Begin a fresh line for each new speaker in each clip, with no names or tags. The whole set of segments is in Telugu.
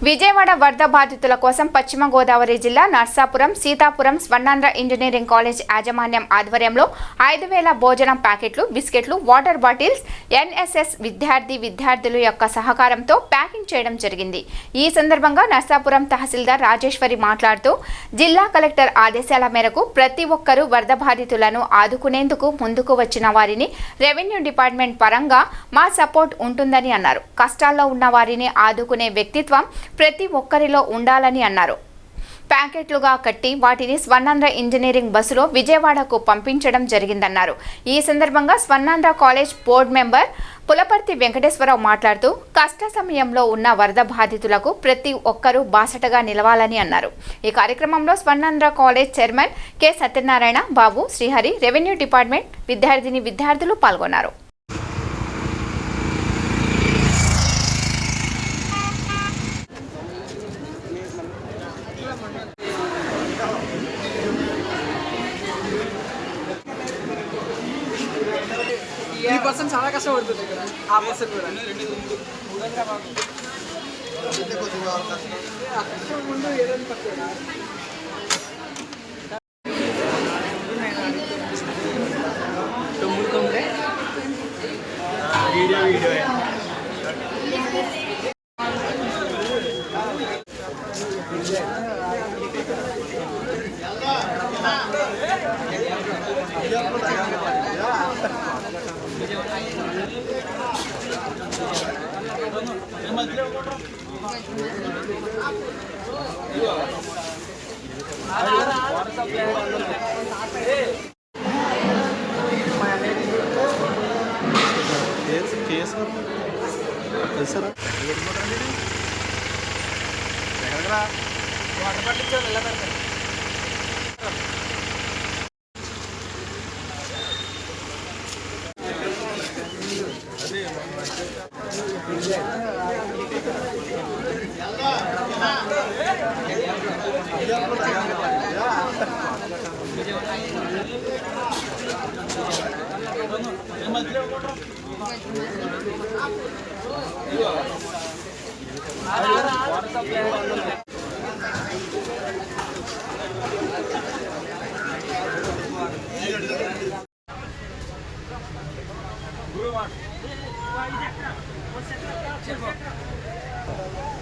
విజయవాడ వరద బాధితుల కోసం పశ్చిమ గోదావరి జిల్లా నర్సాపురం సీతాపురం స్వర్ణాంధ్ర ఇంజనీరింగ్ కాలేజ్ యాజమాన్యం ఆధ్వర్యంలో 5,000 భోజనం ప్యాకెట్లు, బిస్కెట్లు, వాటర్ బాటిల్స్ ఎన్ఎస్ఎస్ విద్యార్థుల యొక్క సహకారంతో ప్యాకింగ్ చేయడం జరిగింది. ఈ సందర్భంగా నర్సాపురం తహసీల్దార్ రాజేశ్వరి మాట్లాడుతూ జిల్లా కలెక్టర్ ఆదేశాల మేరకు ప్రతి ఒక్కరూ వరద బాధితులను ఆదుకునేందుకు ముందుకు వచ్చిన వారిని రెవెన్యూ డిపార్ట్మెంట్ పరంగా మా సపోర్ట్ ఉంటుందని అన్నారు. కష్టాల్లో ఉన్న వారిని ఆదుకునే వ్యక్తిత్వం ప్రతి ఒక్కరిలో ఉండాలని అన్నారు. ప్యాకెట్లుగా కట్టి వాటిని స్వర్ణాంధ్ర ఇంజనీరింగ్ బస్సులో విజయవాడకు పంపించడం జరిగిందన్నారు. ఈ సందర్భంగా Swarnandhra college board member Pulaparthi Venkateswara Rao మాట్లాడుతూ కష్ట సమయంలో ఉన్న వరద బాధితులకు ప్రతి ఒక్కరూ బాసటగా నిలవాలని అన్నారు. ఈ కార్యక్రమంలో Swarnandhra college chairman K Satyanarayana, Babu, Srihari, revenue department విద్యార్థులు పాల్గొన్నారు.
ఈ పర్సన్ చాలా కష్టపడుతుంది ఇక్కడ, ఆ పర్సన్ కూడా ముందు ఏదైనా పడుతుంది. వీడియో వాటర్ పట్టించాలి ఎలా పెడతారు.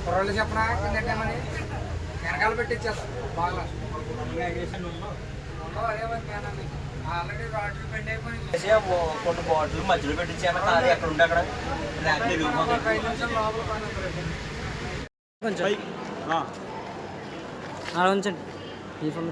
కుర్రోళ్ళు చెప్పనా కిందటేమని వెనకాల పెట్టించేస్తారు బాగా ఆల్రెడీ వాటర్ పెండ్ అయిపోయి
కొన్ని బాటిల్ మధ్యలో పెట్టించాను. కాదు ఎక్కడ ఉంటే అక్కడ
5 నిమిషాలు లోపల
అలా ఉంచండి. ఈ ఫోన్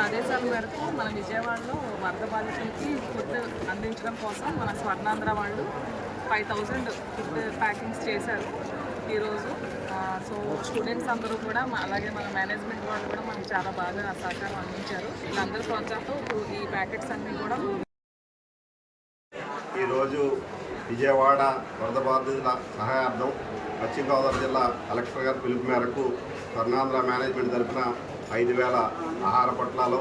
ఆదేశాల మేరకు మన విజయవాడలో వరద బాధితులకి ఫుడ్ అందించడం కోసం మన స్వర్ణాంధ్ర వాళ్ళు 5,000 ఫుడ్ ప్యాకింగ్స్ చేశారు ఈరోజు. సో స్టూడెంట్స్ అందరూ కూడా అలాగే మన మేనేజ్మెంట్ వాళ్ళు కూడా మనకు చాలా బాగా సహకారం అందించారు. వీళ్ళందరూ ప్రోత్సాహంతో ఈ ప్యాకెట్స్ అన్నీ కూడా
ఈరోజు విజయవాడ వరద బాధితుల సహాయార్థం పశ్చిమ గోదావరి జిల్లా కలెక్టర్ గారి పిలుపు మేరకు స్వర్ణాంధ్ర మేనేజ్మెంట్ తరఫున 5,000 ఆహార పొట్లాలు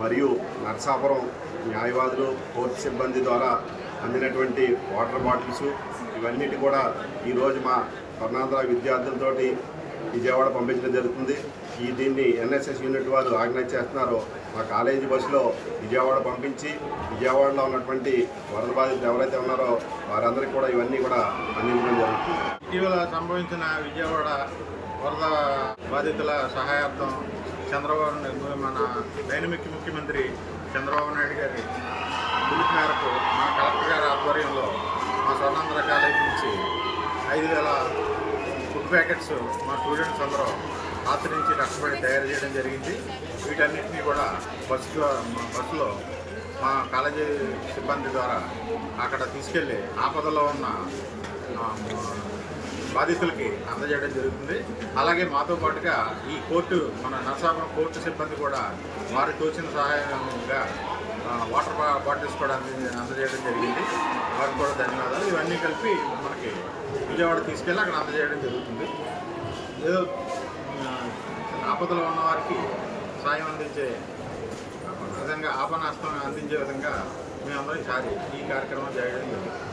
మరియు నర్సాపురం న్యాయవాదులు కోర్టు సిబ్బంది ద్వారా అందినటువంటి వాటర్ బాటిల్స్ ఇవన్నిటి కూడా ఈరోజు మా స్వర్ణాంధ్ర విద్యార్థులతోటి విజయవాడ పంపించడం జరుగుతుంది. దీన్ని ఎన్ఎస్ఎస్ యూనిట్ వారు ఆర్గనైజ్ చేస్తున్నారు. మా కాలేజీ బస్సులో విజయవాడ పంపించి విజయవాడలో ఉన్నటువంటి వరద బాధితులు ఎవరైతే ఉన్నారో వారందరికీ కూడా ఇవన్నీ కూడా అందించడం జరుగుతుంది.
ఇటీవల సంభవించిన విజయవాడ వరద బాధితుల సహాయార్థం మన డైనమిక్ ముఖ్యమంత్రి చంద్రబాబు నాయుడు గారి పిలుపు మేరకు మా కలెక్టర్ గారి ఆధ్వర్యంలో మా స్వర్ణాంధ్ర కాలేజీ నుంచి 5,000 ఫుడ్ ప్యాకెట్స్ మా స్టూడెంట్స్ అందరూ రాత్రి నుంచి కష్టపడి తయారు చేయడం జరిగింది. వీటన్నిటినీ కూడా బస్సులో మా కాలేజీ సిబ్బంది ద్వారా అక్కడ తీసుకెళ్ళి ఆపదలో ఉన్న బాధితులకి అందజేయడం జరుగుతుంది. అలాగే మాతో పాటుగా ఈ కోర్టు మన నరసాపురం కోర్టు సిబ్బంది కూడా వారి తోచిన సహాయంగా వాటర్ బాటిల్స్ కూడా అందజేయడం జరిగింది. వారికి కూడా ధన్యవాదాలు. ఇవన్నీ కలిపి మనకి విజయవాడ తీసుకెళ్ళి అక్కడ అందజేయడం జరుగుతుంది. ఏదో ఆపదలో ఉన్న వారికి సాయం అందించే విధంగా ఆపనాస్తం అందించే విధంగా మేమందరం ఈసారి ఈ కార్యక్రమం చేయడం జరుగుతుంది.